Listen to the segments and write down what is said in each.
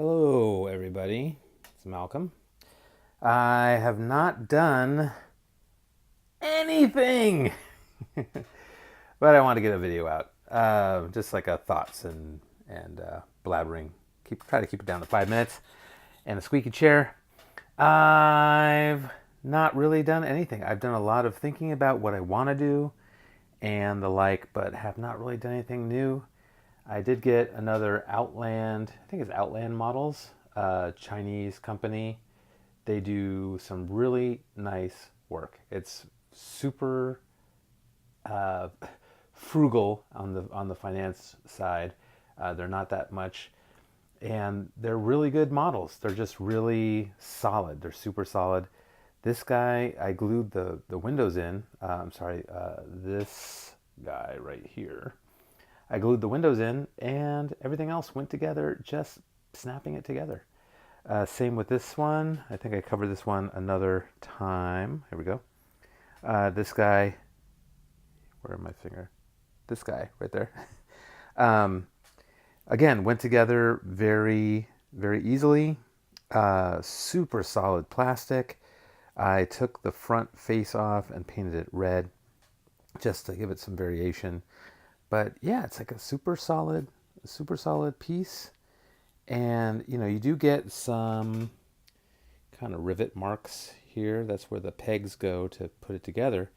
Hello, everybody. It's Malcolm. I have not done anything, but I want to get a video out. Just like a thoughts and blabbering. Try to keep it down to 5 minutes. And a squeaky chair. I've not really done anything. I've done a lot of thinking about what I want to do and the like, but have not really done anything new. I did get another Outland, I think it's Outland Models, Chinese company. They do some really nice work. It's super uh, frugal on the finance side. They're not that much, and they're really good models. They're just really solid. They're super solid. This guy, I glued the windows in. I'm sorry, this guy right here. I glued the windows in, and everything else went together, just snapping it together. Same with this one. I think I covered this one another time. Here we go. This guy, where my finger? This guy right there. um, again, went together very, very easily. Super solid plastic. I took the front face off and painted it red just to give it some variation. But yeah, it's like a super solid piece. And you do get some kind of rivet marks here. That's where the pegs go to put it together.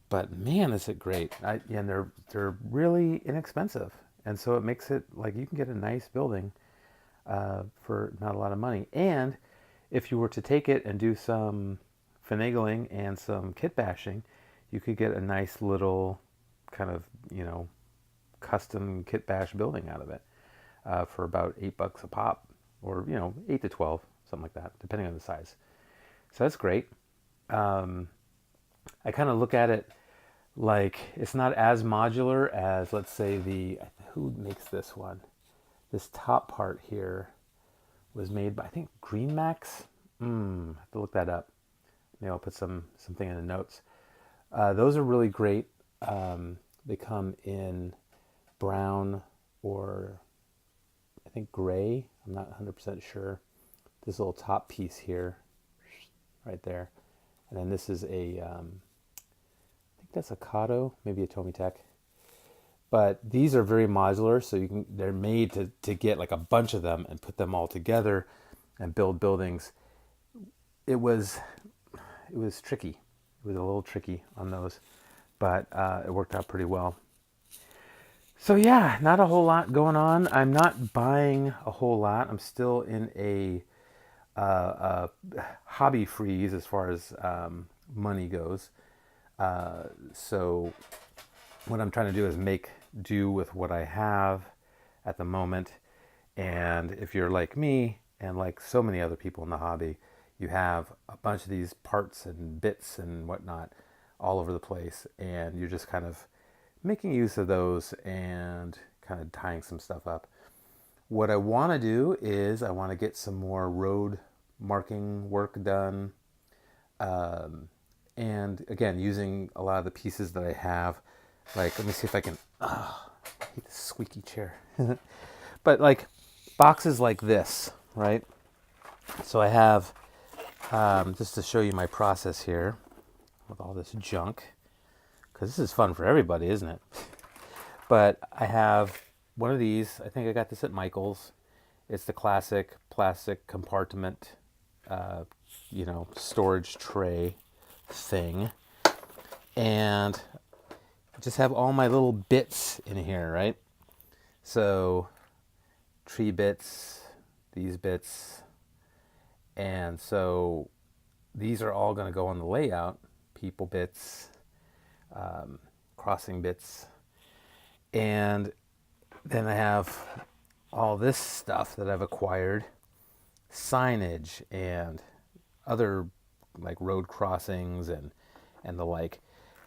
But man, is it great! And they're really inexpensive, and so it makes it like you can get a nice building for not a lot of money. And if you were to take it and do some finagling and some kit bashing, you could get a nice little kind of custom kit bash building out of it for about $8 a pop, or 8 to 12, something like that, depending on the size. So that's great. I kind of look at it like it's not as modular as, let's say, who makes this one? This top part here was made by, I think, Green. I have to look that up. Maybe I'll put something in the notes. Those are really great. They come in brown or I think gray. I'm not 100% sure. This little top piece here, right there, and then this is I think that's a Kato, maybe a Tomitech. But these are very modular, so they're made to get like a bunch of them and put them all together and build buildings. It was tricky. It was a little tricky on those, but it worked out pretty well. So yeah, not a whole lot going on. I'm not buying a whole lot. I'm still in a hobby freeze as far as money goes. So what I'm trying to do is make do with what I have at the moment. And if you're like me and like so many other people in the hobby, you have a bunch of these parts and bits and whatnot all over the place, and you're just kind of making use of those and kind of tying some stuff up. What I want to do is I want to get some more road marking work done. And again, using a lot of the pieces that I have. Like, let me see if I can, I hate this squeaky chair. But like boxes like this, right? So I have, just to show you my process here with all this junk, because this is fun for everybody, isn't it? But I have one of these. I think I got this at Michael's. It's the classic plastic compartment, storage tray thing. And I just have all my little bits in here, right? So tree bits, these bits. And so these are all going to go on the layout. People bits, crossing bits. And then I have all this stuff that I've acquired, signage and other like road crossings and the like.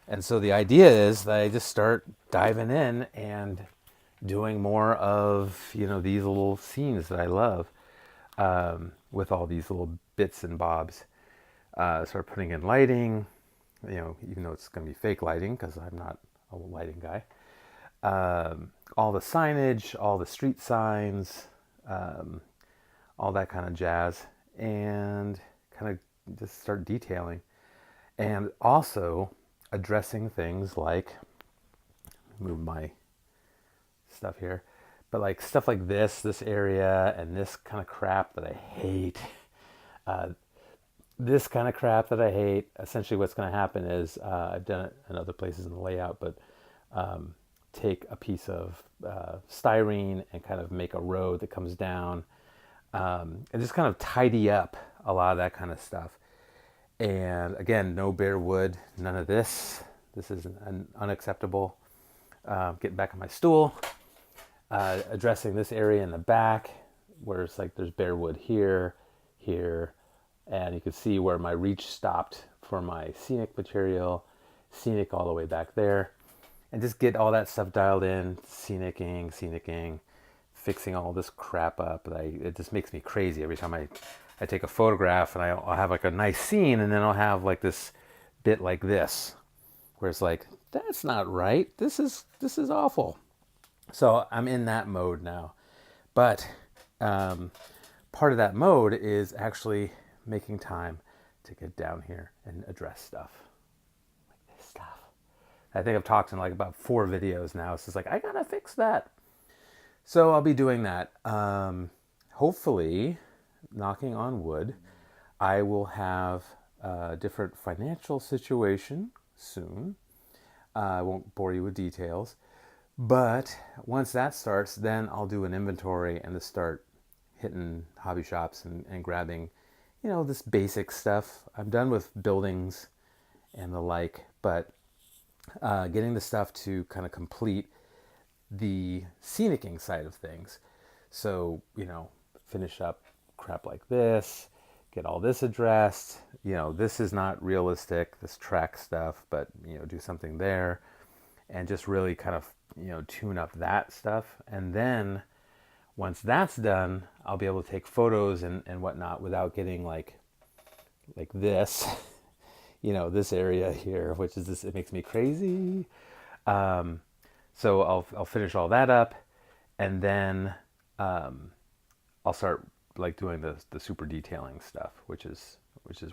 And so the idea is that I just start diving in and doing more of these little scenes that I love, with all these little bits and bobs. Start putting in lighting, even though it's going to be fake lighting because I'm not a lighting guy. All the signage, all the street signs, all that kind of jazz, and kind of just start detailing. And also addressing things like, move my stuff here, but like stuff like this area, and this kind of crap that I hate. Uh, this kind of crap that I hate. Essentially, what's going to happen is I've done it in other places in the layout, but take a piece of styrene and kind of make a road that comes down, and just kind of tidy up a lot of that kind of stuff. And again, no bare wood, none of this. This is unacceptable. Getting back on my stool, addressing this area in the back where it's like there's bare wood here, here, and you can see where my reach stopped for my scenic material, scenic all the way back there, and just get all that stuff dialed in, scenicking, fixing all this crap up. It just makes me crazy every time I take a photograph, and I'll have like a nice scene, and then I'll have like this bit like this, where it's like, that's not right. This is awful. So I'm in that mode now. But part of that mode is actually making time to get down here and address stuff. Like this stuff. I think I've talked in like about 4 videos now. It's just like, I gotta fix that. So I'll be doing that. Hopefully, knocking on wood, I will have a different financial situation soon. I won't bore you with details. But once that starts, then I'll do an inventory and just start hitting hobby shops and grabbing, this basic stuff. I'm done with buildings and the like, but getting the stuff to kind of complete the scenicking side of things. So, finish up crap like this, get all this addressed. This is not realistic, this track stuff, but, do something there and just really kind of, tune up that stuff. And then once that's done, I'll be able to take photos and whatnot without getting like this, this area here, which is this, it makes me crazy. So I'll finish all that up, and then I'll start like doing the super detailing stuff, which is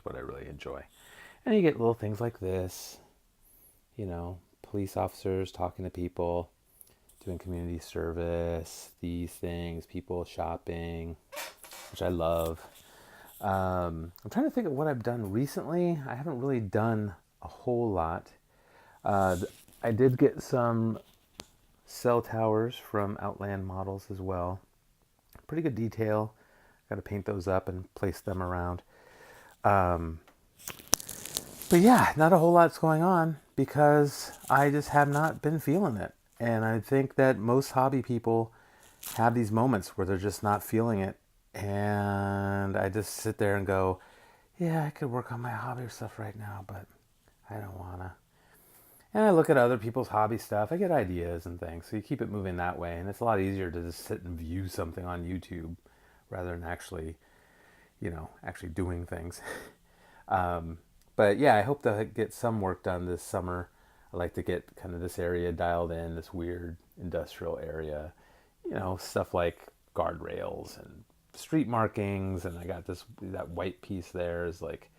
what I really enjoy. And you get little things like this, police officers talking to people, doing community service, these things, people shopping, which I love. I'm trying to think of what I've done recently. I haven't really done a whole lot. I did get some cell towers from Outland Models as well. Pretty good detail. Got to paint those up and place them around. But yeah, not a whole lot's going on because I just have not been feeling it. And I think that most hobby people have these moments where they're just not feeling it. And I just sit there and go, yeah, I could work on my hobby stuff right now, but I don't want to. And I look at other people's hobby stuff. I get ideas and things. So you keep it moving that way. And it's a lot easier to just sit and view something on YouTube rather than actually doing things. But yeah, I hope to get some work done this summer. I like to get kind of this area dialed in, this weird industrial area, stuff like guardrails and street markings. And I got that white piece there is like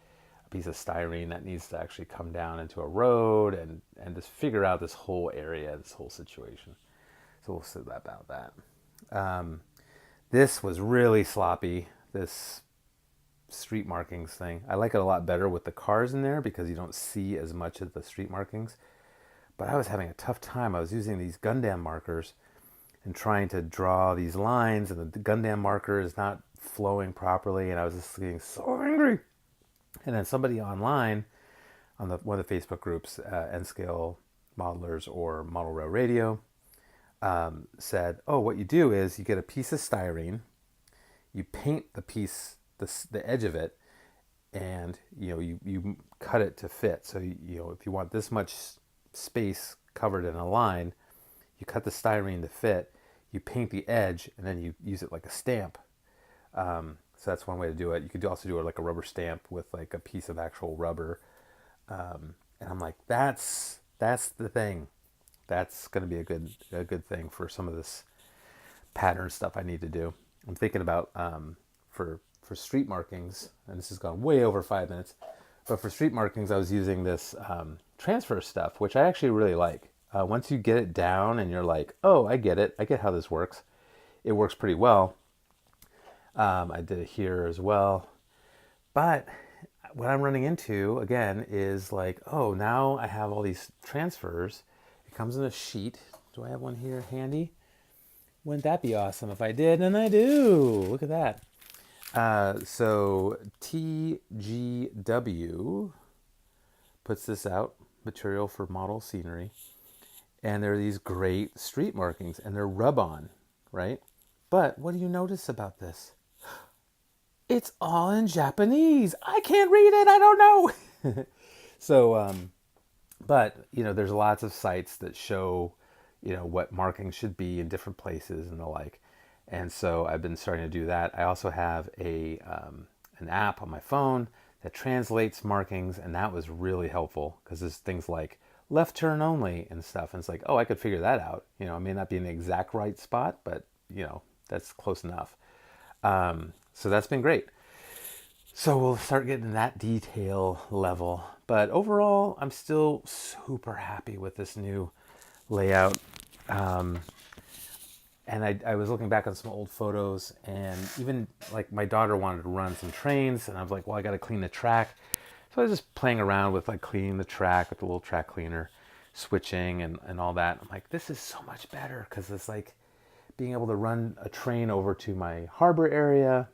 a piece of styrene that needs to actually come down into a road and just figure out this whole area, this whole situation. So we'll see about that. This was really sloppy, this street markings thing. I like it a lot better with the cars in there because you don't see as much of the street markings. But I was having a tough time. I was using these Gundam markers and trying to draw these lines, and the Gundam marker is not flowing properly, and I was just getting so angry. And then somebody online on one of the Facebook groups, N-Scale Modelers or Model Rail Radio, said, oh, what you do is you get a piece of styrene, you paint the piece, the edge of it, and you cut it to fit. So if you want this much space covered in a line, you cut the styrene to fit, you paint the edge, and then you use it like a stamp. So that's one way to do it. You could also do it like a rubber stamp with like a piece of actual rubber. And I'm like, that's the thing. That's going to be a good thing for some of this pattern stuff I need to do. I'm thinking about for street markings, and this has gone way over 5 minutes, but for street markings, I was using this transfer stuff, which I actually really like. Once you get it down and you're like, oh, I get it. I get how this works. It works pretty well. I did it here as well. But what I'm running into, again, is like, oh, now I have all these transfers. It comes in a sheet. Do I have one here handy? Wouldn't that be awesome if I did? And I do. Look at that. So TGW puts this out, material for model scenery. And there are these great street markings, and they're rub-on, right? But what do you notice about this? It's all in Japanese. I can't read it. I don't know. So, but, there's lots of sites that show, what markings should be in different places and the like. And so I've been starting to do that. I also have an app on my phone that translates markings, and that was really helpful because there's things like left turn only and stuff. And it's like, oh, I could figure that out. It may not be in the exact right spot, but, that's close enough. So that's been great. So we'll start getting that detail level. But overall, I'm still super happy with this new layout. And I was looking back on some old photos, and even like my daughter wanted to run some trains, and I was like, well, I got to clean the track. So I was just playing around with like cleaning the track with the little track cleaner, switching and all that. I'm like, this is so much better because it's like being able to run a train over to my harbor area,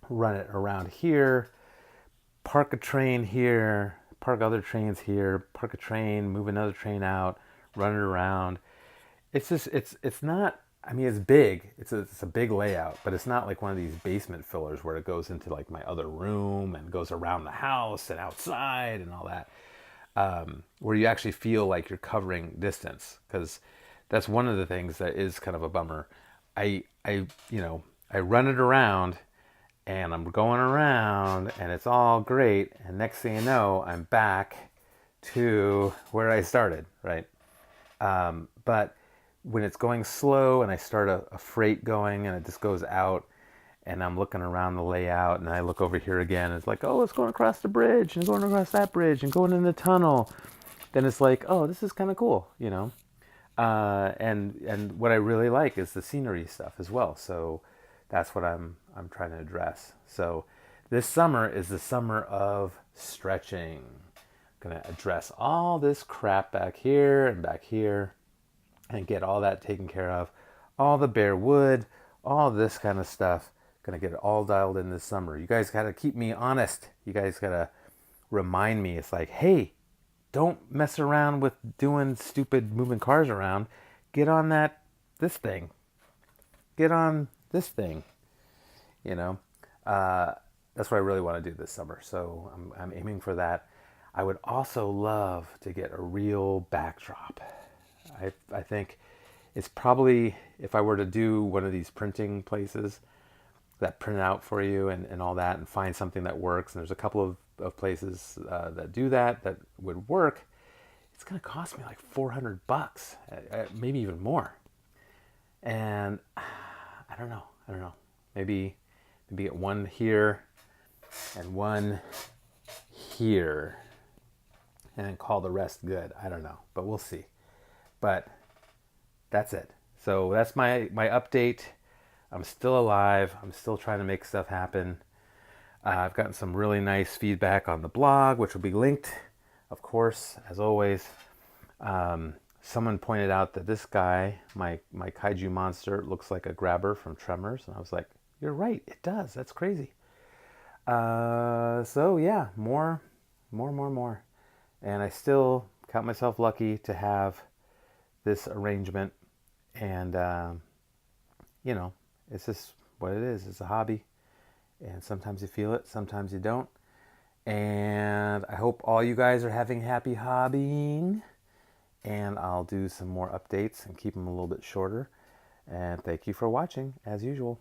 run it around here, park a train here, park other trains here, park a train, move another train out, run it around. It's just, it's not, I mean, it's big. It's a big layout, but it's not like one of these basement fillers where it goes into like my other room and goes around the house and outside and all that, where you actually feel like you're covering distance. Because that's one of the things that is kind of a bummer. I run it around and I'm going around and it's all great. And next thing you know, I'm back to where I started, right? But when it's going slow and I start a freight going and it just goes out and I'm looking around the layout and I look over here again, it's like, oh, it's going across the bridge and going across that bridge and going in the tunnel. Then it's like, oh, this is kind of cool, and what I really like is the scenery stuff as well. So that's what I'm trying to address. So this summer is the summer of stretching. I'm going to address all this crap back here and get all that taken care of. All the bare wood, all this kind of stuff. Going to get it all dialed in this summer. You guys got to keep me honest. You guys got to remind me. It's like, hey, don't mess around with doing stupid moving cars around. Get on this thing. Get on this thing. That's what I really want to do this summer. So I'm aiming for that. I would also love to get a real backdrop. I think it's probably, if I were to do one of these printing places that print out for you and all that and find something that works, and there's a couple of places that do that would work, it's going to cost me like $400, maybe even more. And I don't know. Maybe get one here and one here and then call the rest good. I don't know, but we'll see. But that's it. So that's my update. I'm still alive. I'm still trying to make stuff happen. I've gotten some really nice feedback on the blog, which will be linked, of course, as always. Someone pointed out that this guy, my kaiju monster, looks like a grabber from Tremors. And I was like, you're right, it does. That's crazy. So yeah, more. And I still count myself lucky to have this arrangement. And, it's just what it is. It's a hobby. And sometimes you feel it, sometimes you don't. And I hope all you guys are having happy hobbying. And I'll do some more updates and keep them a little bit shorter. And thank you for watching, as usual.